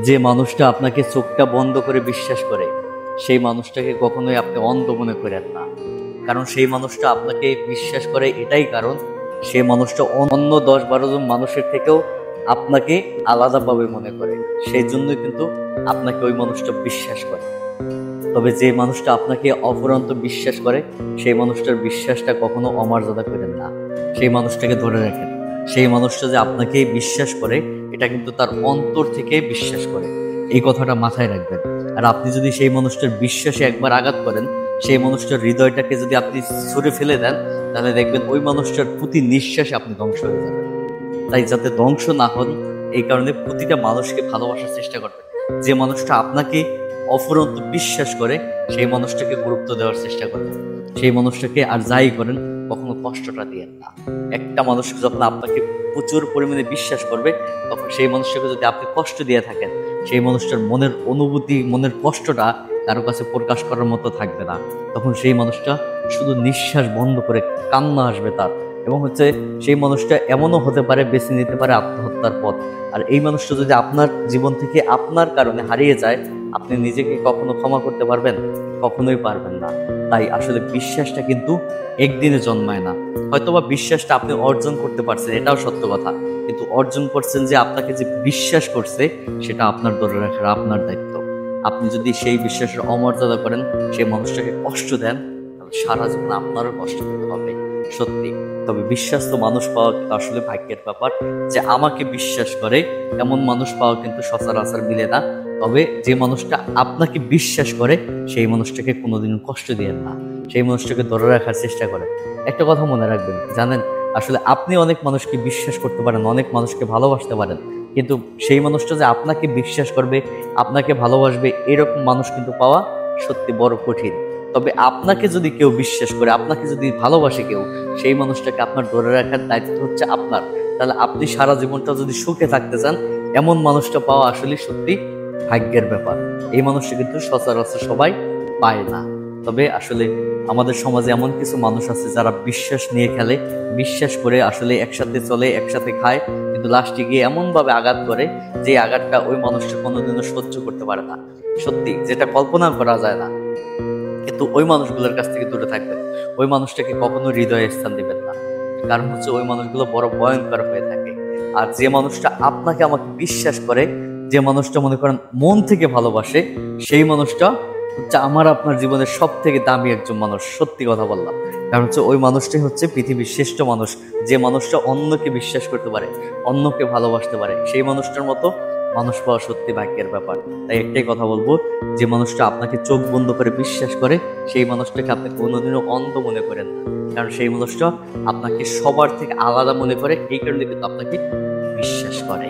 যে মানুষটা আপনাকে চোখটা বন্ধ করে বিশ্বাস করে সেই মানুষটাকে কখনোই আপনি অন্ধ মনে করেন না। কারণ সেই মানুষটা আপনাকে বিশ্বাস করে এটাই কারণ সেই মানুষটা অন্য 10-12 জন মানুষের থেকেও আপনাকে আলাদাভাবে মনে করে, সেই জন্যই কিন্তু আপনাকে ওই মানুষটা বিশ্বাস করে। তবে যে মানুষটা আপনাকে অফুরন্ত বিশ্বাস করে সেই মানুষটার বিশ্বাসটা কখনো অমর্যাদা করেন না, সেই মানুষটাকে ধরে রাখেন। সেই মানুষটা যে আপনাকে বিশ্বাস করে এটা কিন্তু তার অন্তর থেকে বিশ্বাস করে, এই কথাটা মাথায় রাখবেন। আর আপনি যদি সেই মানুষটার বিশ্বাসে একবার আঘাত করেন, সেই মানুষটার হৃদয়টাকে যদি আপনি ছুঁড়ে ফেলে দেন, তাহলে দেখবেন ওই মানুষটার প্রতি নিঃশ্বাসে আপনি ধ্বংস হয়ে যাবেন। তাই যাতে ধ্বংস না হন এই কারণে প্রতিটা মানুষকে ভালোবাসার চেষ্টা করবেন। যে মানুষটা আপনাকে অফুরন্ত বিশ্বাস করে সেই মানুষটাকে গুরুত্ব দেওয়ার চেষ্টা করবেন। সেই মানুষটাকে আর যাই করেন কখনো কষ্টটা দিয়েন না। একটা মানুষ যখন আপনাকে প্রচুর পরিমাণে বিশ্বাস করবে তখন সেই মানুষটাকে যদি আপনি কষ্ট দিয়ে থাকেন, সেই মানুষটার মনের অনুভূতি, মনের কষ্টটা কারো কাছে প্রকাশ করার মতো থাকবে না। তখন সেই মানুষটা শুধু নিঃশ্বাস বন্ধ করে কান্না আসবে তার, এবং সেই মানুষটা এমনও হতে পারে বেছে নিতে পারে আত্মহত্যার পথ। আর এই মানুষটা যদি আপনার জীবন থেকে আপনার কারণে হারিয়ে যায়, আপনি নিজেকে কখনো ক্ষমা করতে পারবেন? কখনোই পারবেন না। তাই আসলে বিশ্বাসটা কিন্তু একদিনে জন্মায় না। হয়তোবা বিশ্বাসটা আপনি অর্জন করতে পারছেন, এটাও সত্য কথা, কিন্তু অর্জন করছেন যে আপনাকে যে বিশ্বাস করছে সেটা আপনার ধরে রাখার আপনার দায়িত্ব। আপনি যদি সেই বিশ্বাসের অমর্যাদা করেন, সেই মানুষটাকে কষ্ট দেন, তাহলে সারা জীবন আপনারও কষ্ট পেতে হবে, সত্যি। তবে বিশ্বাস তো মানুষ পাওয়া কিন্তু আসলে ভাগ্যের ব্যাপার। যে আমাকে বিশ্বাস করে এমন মানুষ পাওয়া কিন্তু সচরাচর মিলে না। তবে যে মানুষটা আপনাকে বিশ্বাস করে সেই মানুষটাকে কোনোদিন কষ্ট দিয়েন না, সেই মানুষটাকে ধরে রাখার চেষ্টা করেন। একটা কথা মনে রাখবেন, জানেন, আসলে আপনি অনেক মানুষকে বিশ্বাস করতে পারেন, অনেক মানুষকে ভালোবাসতে পারেন, কিন্তু সেই মানুষটা যে আপনাকে বিশ্বাস করবে, আপনাকে ভালোবাসবে, এরকম মানুষ কিন্তু পাওয়া সত্যি বড় কঠিন। তবে আপনাকে যদি কেউ বিশ্বাস করে, আপনাকে যদি ভালোবাসে কেউ, সেই মানুষটাকে আপনার ধরে রাখার দায়িত্ব হচ্ছে আপনার। তাহলে আপনি সারা জীবনটা যদি সুখে থাকতে চান, এমন মানুষটা পাওয়া আসলে সত্যি ভাগ্যের ব্যাপার। এই মানুষটা কিন্তু সচরাচর সবাই পায় না। তবে আসলে আমাদের সমাজে এমন কিছু মানুষ আছে যারা বিশ্বাস নিয়ে খেলে, বিশ্বাস করে আসলে একসাথে চলে, একসাথে খায়, কিন্তু লাস্টে গিয়ে এমনভাবে আঘাত করে যে আঘাতটা ওই মানুষটা কোনোদিনও সহ্য করতে পারে না, সত্যি, যেটা কল্পনা করা যায় না। কিন্তু ওই মানুষগুলোর কাছ থেকে দূরে থাকবেন, ওই মানুষটাকে কখনো হৃদয়ে স্থান দিবেন না। কারণ ওই মানুষগুলো বড় ভয়ঙ্কর হয়ে থাকে। আর যে মানুষটা আপনাকে আমাকে বিশ্বাস করে, যে মানুষটা মনে করেন মন থেকে ভালোবাসে, সেই মানুষটা আমার আপনার জীবনের সব থেকে দামি একজন মানুষ, সত্যি কথা বললাম। কারণ ওই মানুষটাই হচ্ছে পৃথিবীর শ্রেষ্ঠ মানুষ। যে মানুষটা অন্যকে বিশ্বাস করতে পারে, অন্যকে ভালোবাসতে পারে, সেই মানুষটার মতো মানুষ পাওয়া সত্যি ভাগ্যের ব্যাপার। তাই একটাই কথা বলবো, যে মানুষটা আপনাকে চোখ বন্ধ করে বিশ্বাস করে সেই মানুষটাকে আপনি কোনোদিনও অন্ধ মনে করেন না। কারণ সেই মানুষটা আপনাকে সবার থেকে আলাদা মনে করে, এই কারণে কিন্তু আপনাকে বিশ্বাস করে।